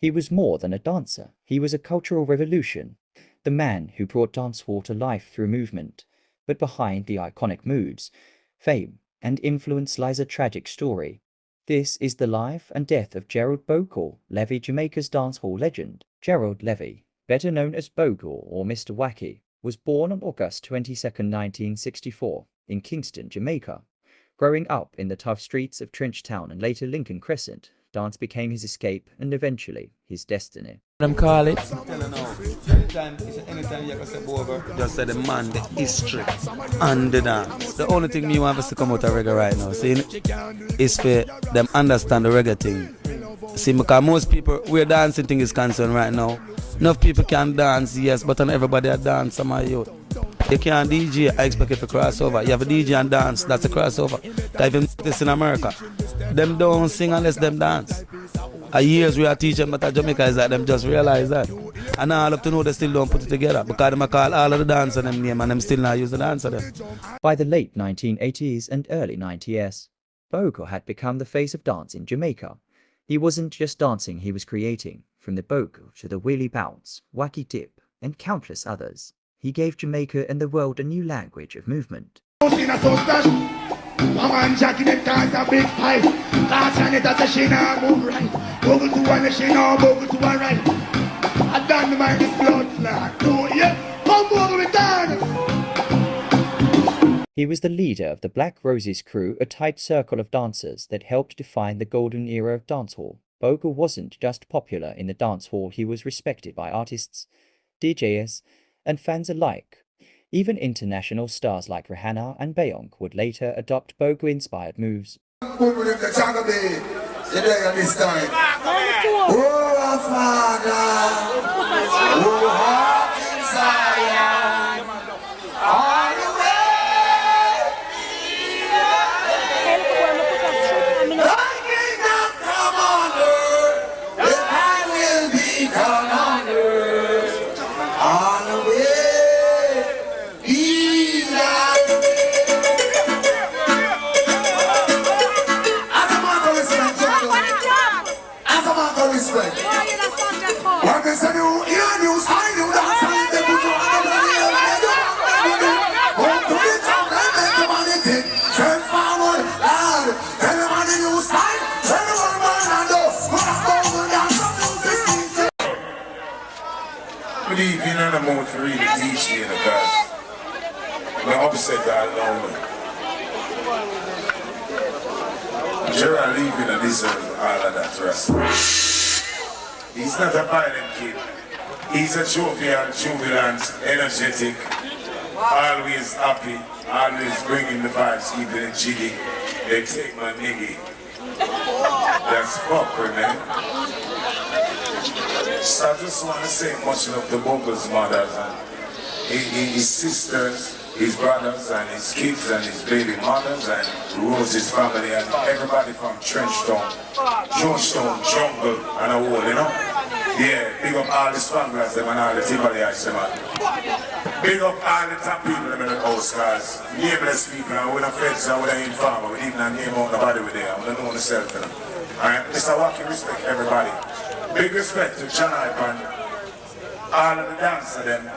He was more than a dancer. He was a cultural revolution, the man who brought dancehall to life through movement. But behind the iconic moves, fame, and influence lies a tragic story. This is the life and death of Gerald Bogle Levy, Jamaica's dancehall legend. Gerald Levy, better known as Bogle or Mr. Wacky, was born on August 22, 1964, in Kingston, Jamaica. Growing up in the tough streets of Trenchtown and later Lincoln Crescent, dance became his escape and eventually his destiny. Them call it. Anytime you can say over, just say the man, the history, and the dance. The only thing me want us to come out of reggae right now, see, is for them understand the reggae thing. See, because most people, where dancing thing is concerned right now, enough people can dance, yes, but not everybody a dance, some of you. You can't DJ, I expect you to crossover. You have a DJ and dance, that's a crossover. Even this in America, them don't sing unless them dance. A years we are teaching, but at Jamaica is that them just realize that. And all up to know they still don't put it together because them call all of the dancers them name and them still not use the dancer them. By the late 1980s and early 90s, Bogle had become the face of dance in Jamaica. He wasn't just dancing, he was creating. From the Bogle to the wheelie bounce, wacky dip, and countless others. He gave Jamaica and the world a new language of movement. Woman Jackie them cause a big fight. Last night that she not move right. Bogle to one, she now bogle to one right. I done the mind is blood clot. Do you? Come Bogle with dance. He was the leader of the Black Roses crew, a tight circle of dancers that helped define the golden era of dancehall. Bogle wasn't just popular in the dancehall, he was respected by artists, DJs, and fans alike. Even international stars like Rihanna and Beyonce would later adopt Bogle-inspired moves. Good evening, and I'm out for really teaching because I'm upset that lonely. Gerald leaving and deserve all of that rest. He's not a violent kid. He's a jovial, jubilant, energetic, always happy, always bringing the vibes, keeping it jiggy. They take my niggy. That's fucker, man. So I just want to say much love to Bogle's mothers and his sisters, his brothers and his kids and his baby mothers and Rose's family and everybody from Trenchtown, Georgetown, Jungle and a whole, you know? Yeah, big up all the spanglers them and all the Tivoli ice man. Big up all the top people in the house, guys. Nameless people, and we're not feds and we're not informer, we didn't name out nobody with them, we don't know themselves for them. Alright, Mr. Wacky, respect everybody. Big respect to John and all of the dancers them.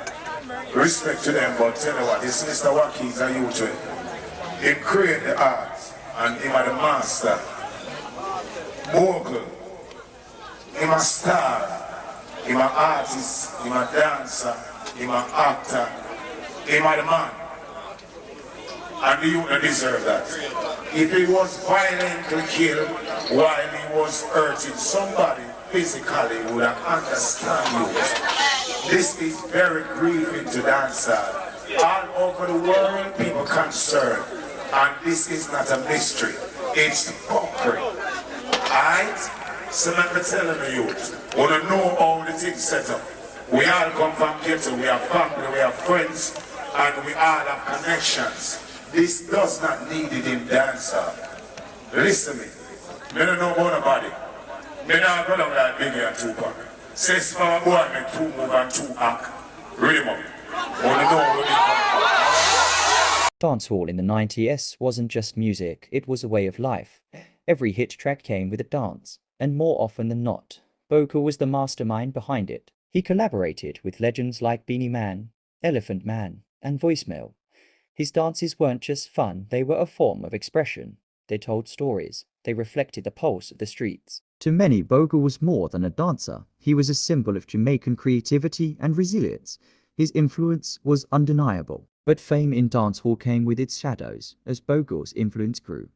Respect to them, but tell you what, this Mr. Wacky is a youth. He created the art and he was the master. Bogle, he was a star, he was an artist, he was a dancer, he was an actor, he was the man. And the youth deserve that. If he was violently killed while he was hurting somebody, physically would understand you. This is very grieving to dancehall. All over the world, people concerned, and this is not a mystery. It's fuckery. Alright? So let me tell you, wanna know how the thing set up. We all come from ghetto, we have family, we have friends, and we all have connections. This does not need it in dancehall. Listen to me. I don't know about nobody. Me not go down like Biggie and Tupac. Say small boy make 2 move and 2 act. Really man. Dancehall in the 90s wasn't just music, it was a way of life. Every hit track came with a dance, and more often than not, Bogle was the mastermind behind it. He collaborated with legends like Beanie Man, Elephant Man, and Voicemail. His dances weren't just fun, they were a form of expression. They told stories. They reflected the pulse of the streets. To many, Bogle was more than a dancer. He was a symbol of Jamaican creativity and resilience. His influence was undeniable. But fame in dancehall came with its shadows as Bogle's influence grew.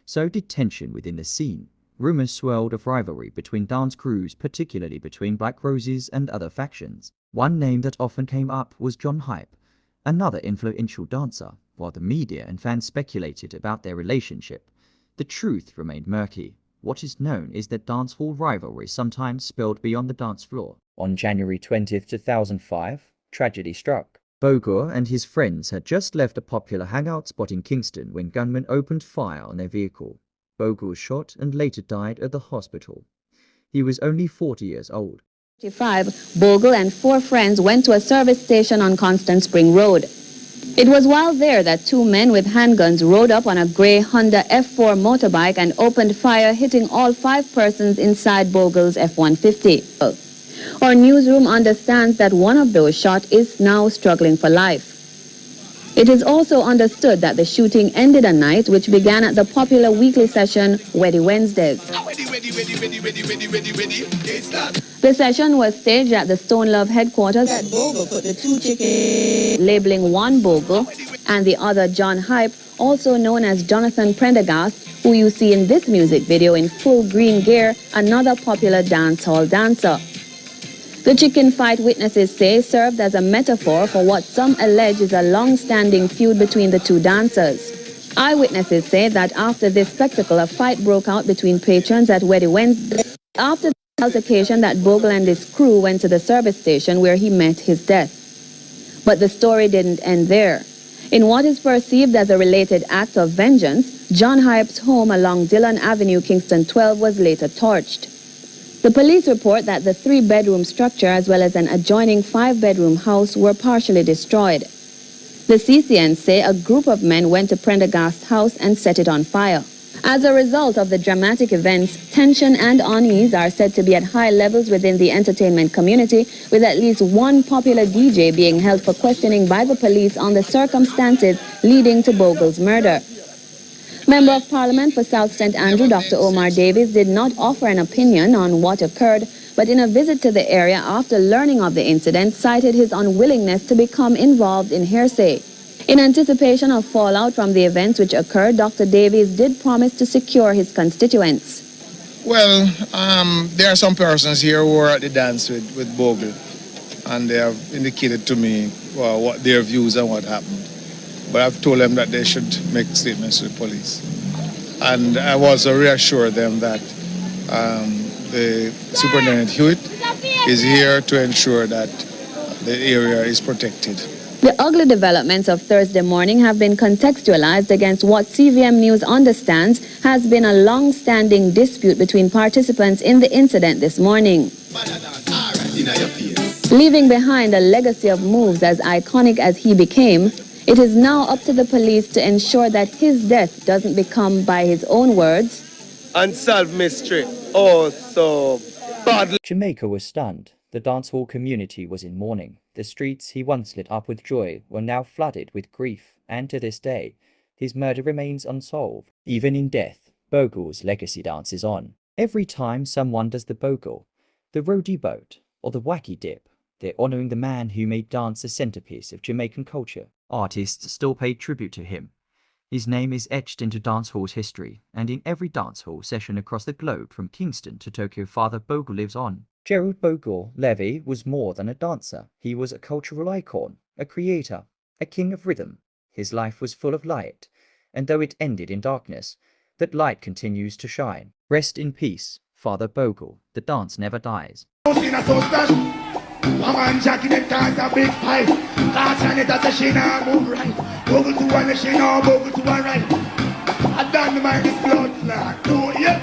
So did tension within the scene. Rumors swirled of rivalry between dance crews, particularly between Black Roses and other factions. One name that often came up was John Hype, another influential dancer. While the media and fans speculated about their relationship, the truth remained murky. What is known is that dancehall rivalry sometimes spilled beyond the dance floor. On January 20th, 2005, tragedy struck. Bogle and his friends had just left a popular hangout spot in Kingston when gunmen opened fire on their vehicle. Bogle was shot and later died at the hospital. He was only 40 years old. 1995, Bogle and 4 friends went to a service station on Constant Spring Road. It was while there that 2 men with handguns rode up on a grey Honda F4 motorbike and opened fire, hitting all 5 persons inside Bogle's F-150. Our newsroom understands that one of those shot is now struggling for life. It is also understood that the shooting ended a night which began at the popular weekly session Weddy Wednesdays. The session was staged at the Stone Love headquarters. That Bogle put the 2 chickens, labeling one Bogle and the other John Hype, also known as Jonathan Prendergast, who you see in this music video in full green gear, another popular dancehall dancer. The chicken fight, witnesses say, served as a metaphor for what some allege is a long-standing feud between the 2 dancers. Eyewitnesses say that after this spectacle, a fight broke out between patrons at Weddy Wednesday. After the altercation, that Bogle and his crew went to the service station where he met his death. But the story didn't end there. In what is perceived as a related act of vengeance, John Hype's home along Dillon Avenue, Kingston 12, was later torched. The police report that the 3-bedroom structure as well as an adjoining 5-bedroom house were partially destroyed. The CCN say a group of men went to Prendergast's house and set it on fire. As a result of the dramatic events, tension and unease are said to be at high levels within the entertainment community, with at least one popular DJ being held for questioning by the police on the circumstances leading to Bogle's murder. Member of Parliament for South St. Andrew, Dr. Omar Davies, did not offer an opinion on what occurred, but in a visit to the area after learning of the incident, cited his unwillingness to become involved in hearsay. In anticipation of fallout from the events which occurred, Dr. Davies did promise to secure his constituents. Well, there are some persons here who were at the dance with Bogle, and they have indicated to me what their views and what happened. But I've told them that they should make statements to the police. And I've also reassured them that the Superintendent Hewitt is here to ensure that the area is protected. The ugly developments of Thursday morning have been contextualized against what CVM News understands has been a long-standing dispute between participants in the incident this morning. Leaving behind a legacy of moves as iconic as he became, it is now up to the police to ensure that his death doesn't become, by his own words, unsolved mystery. Oh, so badly. Jamaica was stunned. The dancehall community was in mourning. The streets he once lit up with joy were now flooded with grief, and to this day, his murder remains unsolved. Even in death, Bogle's legacy dances on. Every time someone does the Bogle, the Rhodey Boat, or the Wacky Dip, they're honoring the man who made dance a centerpiece of Jamaican culture. Artists still pay tribute to him. His name is etched into dancehall's history, and in every dancehall session across the globe from Kingston to Tokyo, Father Bogle lives on. Gerald Bogle Levy was more than a dancer. He was a cultural icon, a creator, a king of rhythm. His life was full of light, and though it ended in darkness, that light continues to shine. Rest in peace, Father Bogle. The dance never dies. A man jacking them cars a big pipe. Cause on it as a she nah move right. Bogle to one, she nah bogle to one right. I done the man is blood clot. Do you?